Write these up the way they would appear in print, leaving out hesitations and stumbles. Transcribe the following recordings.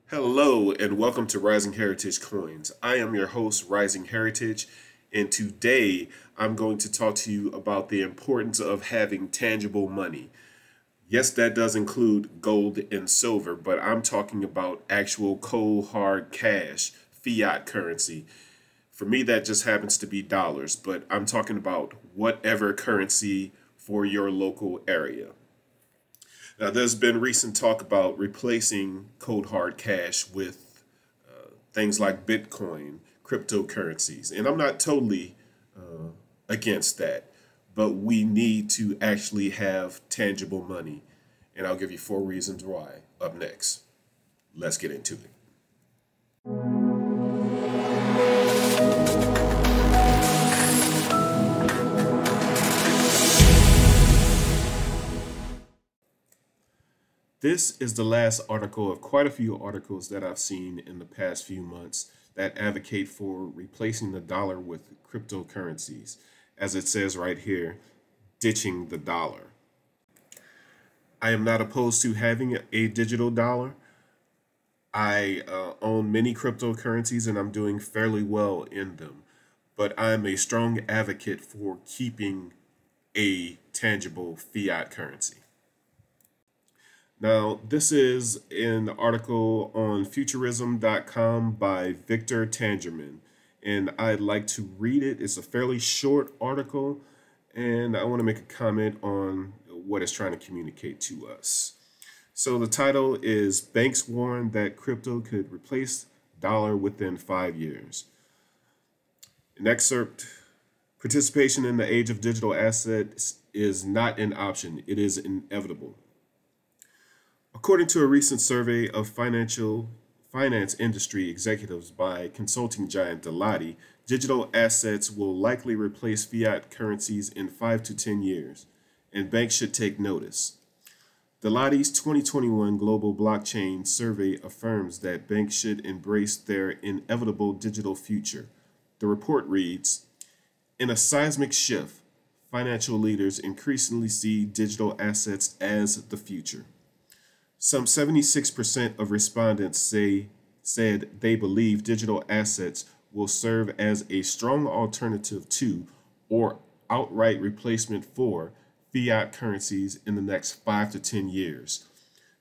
Hello and welcome to Rising Heritage Coins. I am your host, Rising Heritage, and today I'm going to talk to you about the importance of having tangible money. Yes, that does include gold and silver, but I'm talking about actual cold hard cash, fiat currency. For me, that just happens to be dollars, but I'm talking about whatever currency for your local area. Now, there's been recent talk about replacing cold hard cash with things like Bitcoin, cryptocurrencies, and I'm not totally against that, but we need to actually have tangible money, and I'll give you 4 reasons why up next. Let's get into it. This is the last article of quite a few articles that I've seen in the past few months that advocate for replacing the dollar with cryptocurrencies. As it says right here, ditching the dollar. I am not opposed to having a digital dollar. I own many cryptocurrencies and I'm doing fairly well in them. But I'm a strong advocate for keeping a tangible fiat currency. Now, this is an article on futurism.com by Victor Tangerman, and I'd like to read it. It's a fairly short article, and I want to make a comment on what it's trying to communicate to us. So the title is Banks Warn That Crypto Could Replace Dollar Within 5 Years. An excerpt, participation in the age of digital assets is not an option. It is inevitable. According to a recent survey of finance industry executives by consulting giant Deloitte, digital assets will likely replace fiat currencies in 5 to 10 years, and banks should take notice. Deloitte's 2021 Global Blockchain Survey affirms that banks should embrace their inevitable digital future. The report reads, in a seismic shift, financial leaders increasingly see digital assets as the future. Some 76% of respondents said they believe digital assets will serve as a strong alternative to or outright replacement for fiat currencies in the next 5 to 10 years.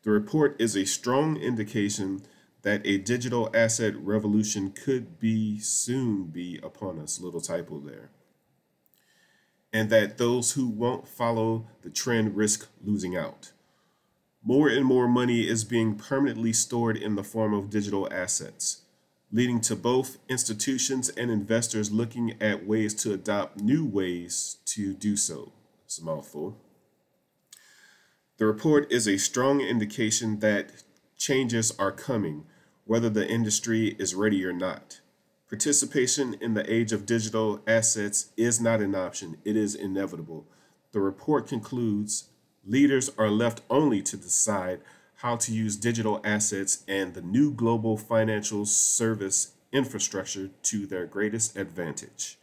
The report is a strong indication that a digital asset revolution could soon be upon us, little typo there, and that those who won't follow the trend risk losing out. More and more money is being permanently stored in the form of digital assets, leading to both institutions and investors looking at ways to adopt new ways to do so. It's a mouthful. The report is a strong indication that changes are coming, whether the industry is ready or not. Participation in the age of digital assets is not an option, it is inevitable. The report concludes, leaders are left only to decide how to use digital assets and the new global financial service infrastructure to their greatest advantage.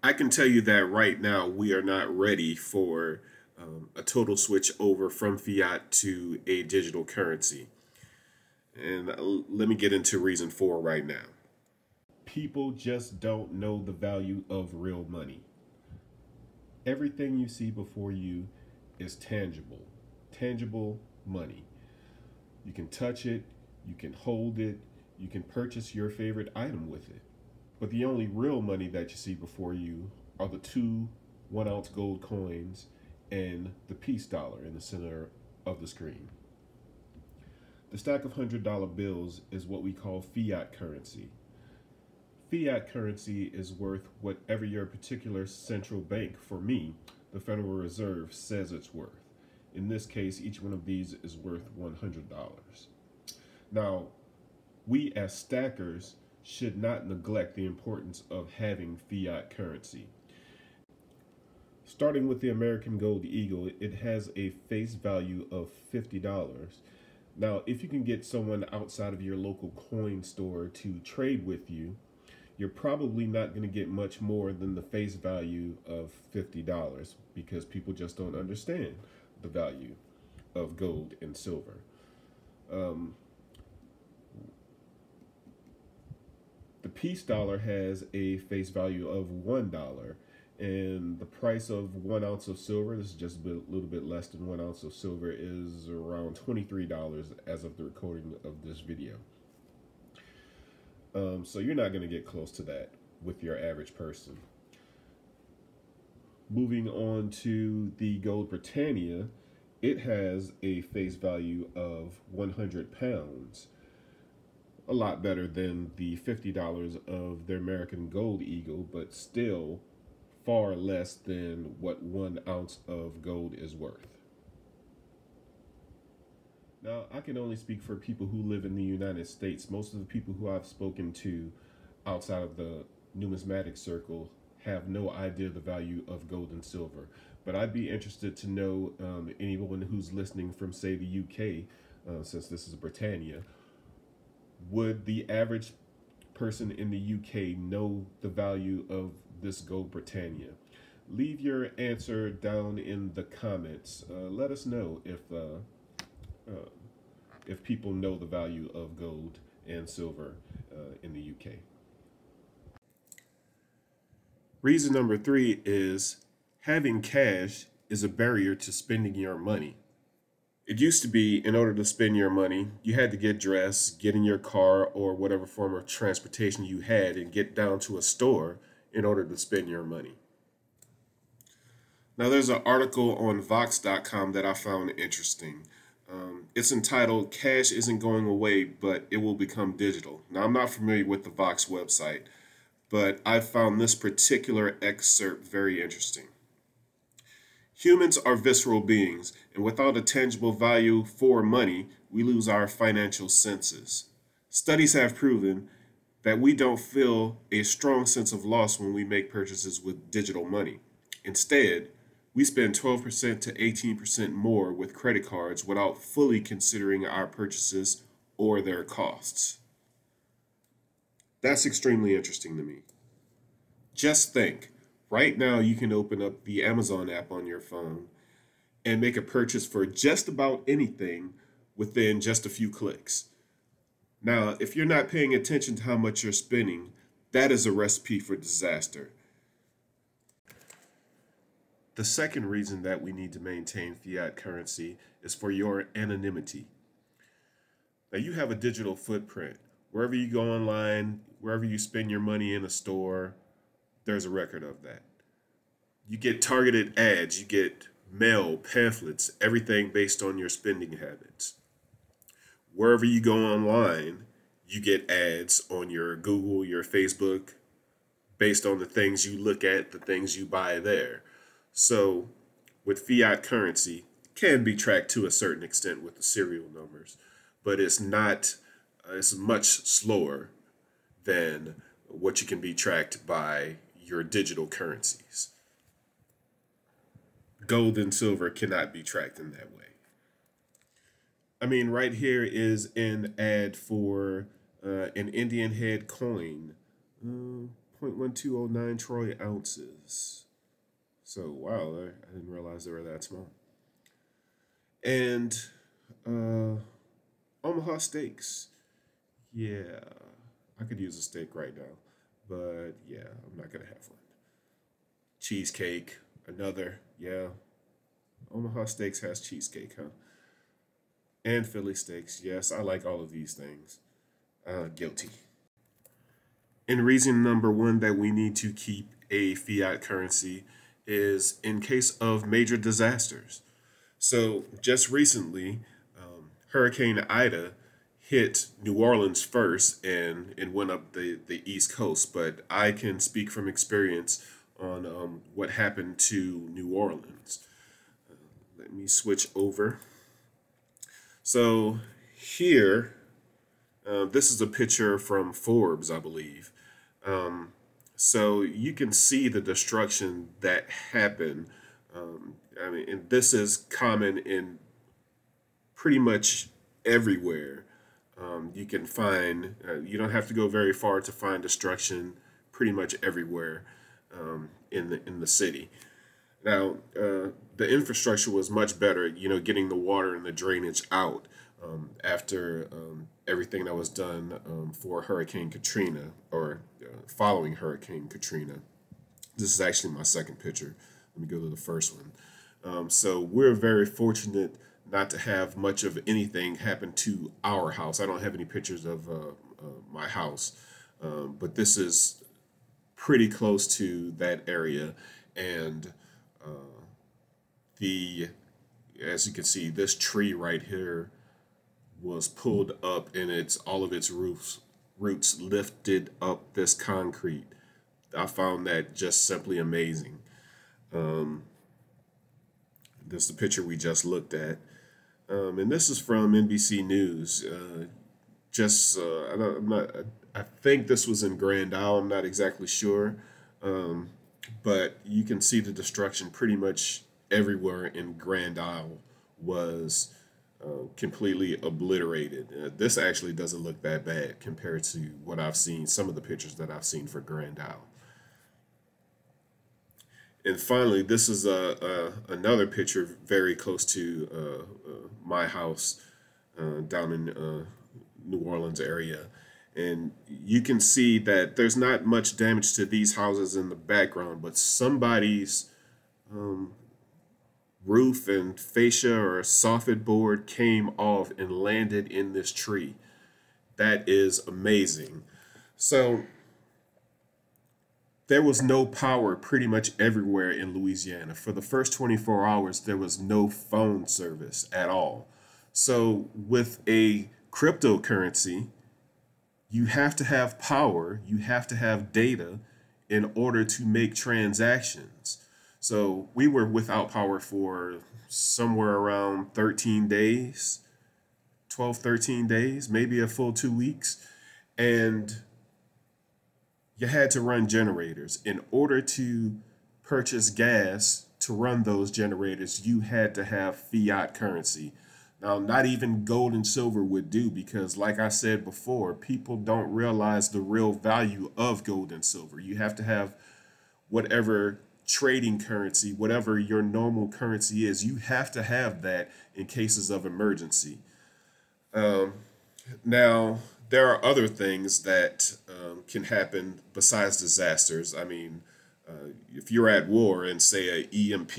I can tell you that right now we are not ready for a total switch over from fiat to a digital currency. And let me get into reason 4 right now. People just don't know the value of real money. Everything you see before you is tangible money. You can touch it, you can hold it, you can purchase your favorite item with it. But the only real money that you see before you are the 2 1-ounce gold coins and the peace dollar in the center of the screen. The stack of $100 bills is what we call fiat currency. Fiat currency is worth whatever your particular central bank, for me, the Federal Reserve, says it's worth. In this case, each one of these is worth $100. Now, we as stackers should not neglect the importance of having fiat currency. Starting with the American Gold Eagle, it has a face value of $50. Now, if you can get someone outside of your local coin store to trade with you, you're probably not going to get much more than the face value of $50 because people just don't understand the value of gold and silver. Um, the peace dollar has a face value of $1, and the price of 1 ounce of silver, this is just a little bit less than 1 ounce of silver, is around $23 as of the recording of this video. So you're not going to get close to that with your average person. Moving on to the gold Britannia, it has a face value of 100 pounds. A lot better than the $50 of the American Gold Eagle, but still far less than what 1 ounce of gold is worth. Now, I can only speak for people who live in the United States. Most of the people who I've spoken to outside of the numismatic circle have no idea the value of gold and silver. But I'd be interested to know anyone who's listening from, say, the UK, since this is Britannia, would the average person in the UK know the value of this gold Britannia? Leave your answer down in the comments. Let us know if people know the value of gold and silver in the UK. Reason number 3 is having cash is a barrier to spending your money. It used to be, in order to spend your money, you had to get dressed, get in your car or whatever form of transportation you had, and get down to a store in order to spend your money. Now, there's an article on Vox.com that I found interesting. It's entitled, "Cash Isn't Going Away, but It Will Become Digital." Now, I'm not familiar with the Vox website, but I found this particular excerpt very interesting. Humans are visceral beings, and without a tangible value for money, we lose our financial senses. Studies have proven that we don't feel a strong sense of loss when we make purchases with digital money. Instead, we spend 12% to 18% more with credit cards without fully considering our purchases or their costs. That's extremely interesting to me. Just think, right now you can open up the Amazon app on your phone and make a purchase for just about anything within just a few clicks. Now, if you're not paying attention to how much you're spending, that is a recipe for disaster. The second reason that we need to maintain fiat currency is for your anonymity. Now, you have a digital footprint. Wherever you go online, wherever you spend your money in a store, there's a record of that. You get targeted ads, you get mail, pamphlets, everything based on your spending habits. Wherever you go online, you get ads on your Google, your Facebook, based on the things you look at, the things you buy there. So with fiat currency, it can be tracked to a certain extent with the serial numbers, but it's much slower than what you can be tracked by your digital currencies. Gold and silver cannot be tracked in that way. I mean, right here is an ad for an Indian head coin, 0.1209 troy ounces. So, wow, I didn't realize they were that small. And Omaha steaks. Yeah, I could use a steak right now, but yeah, I'm not going to have one. Cheesecake, another, yeah. Omaha Steaks has cheesecake, huh? And Philly steaks. Yes, I like all of these things. Guilty. And reason number 1 that we need to keep a fiat currency is in case of major disasters. So just recently, Hurricane Ida hit New Orleans first and went up the East Coast, but I can speak from experience on what happened to New Orleans. Let me switch over. So here, this is a picture from Forbes, I believe. So you can see the destruction that happened. I mean, and this is common in pretty much everywhere. You can find, you don't have to go very far to find destruction pretty much everywhere in the city. Now, the infrastructure was much better, getting the water and the drainage out. after everything that was done for Hurricane Katrina, or following Hurricane Katrina. This is actually my second picture. Let me go to the first one. So we're very fortunate not to have much of anything happen to our house. I don't have any pictures of my house, but this is pretty close to that area. And as you can see, this tree right here was pulled up, and all of its roots lifted up this concrete. I found that just simply amazing. This is the picture we just looked at. And this is from NBC News. I think this was in Grand Isle. I'm not exactly sure. But you can see the destruction pretty much everywhere in Grand Isle was completely obliterated. This actually doesn't look that bad compared to what I've seen, some of the pictures that I've seen for Grand Isle. And finally, this is another picture very close to my house down in New Orleans area. And you can see that there's not much damage to these houses in the background, but somebody's roof and fascia or soffit board came off and landed in this tree. That is amazing. So there was no power pretty much everywhere in Louisiana. For the first 24 hours, there was no phone service at all. So with a cryptocurrency, you have to have power, you have to have data in order to make transactions. So we were without power for somewhere around 13 days, 12, 13 days, maybe a full 2 weeks. And you had to run generators. In order to purchase gas to run those generators, you had to have fiat currency. Now, not even gold and silver would do, because like I said before, people don't realize the real value of gold and silver. You have to have whatever trading currency, whatever your normal currency is, you have to have that in cases of emergency. Now, there are other things that can happen besides disasters. I mean, if you're at war and say a EMP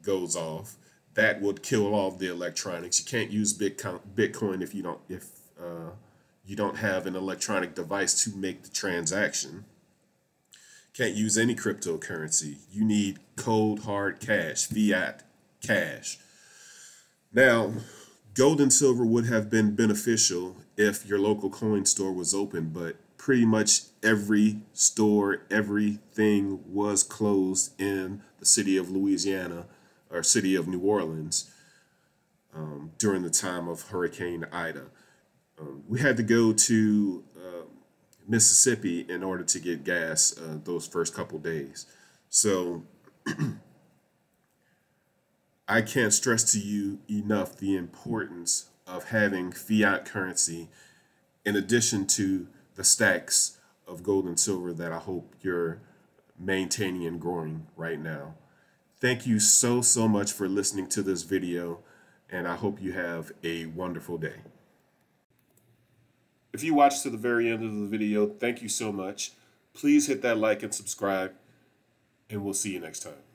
goes off, that would kill all of the electronics. You can't use Bitcoin if you don't have an electronic device to make the transaction. Can't use any cryptocurrency. You need cold hard cash, fiat cash. Now, gold and silver would have been beneficial if your local coin store was open, but pretty much every store, everything was closed in the city of Louisiana, or city of New Orleans, during the time of Hurricane Ida. We had to go to Mississippi in order to get gas those first couple days. So I can't stress to you enough the importance of having fiat currency in addition to the stacks of gold and silver that I hope you're maintaining and growing right now. Thank you so much for listening to this video, and I hope you have a wonderful day. If you watched to the very end of the video, thank you so much. Please hit that like and subscribe, and we'll see you next time.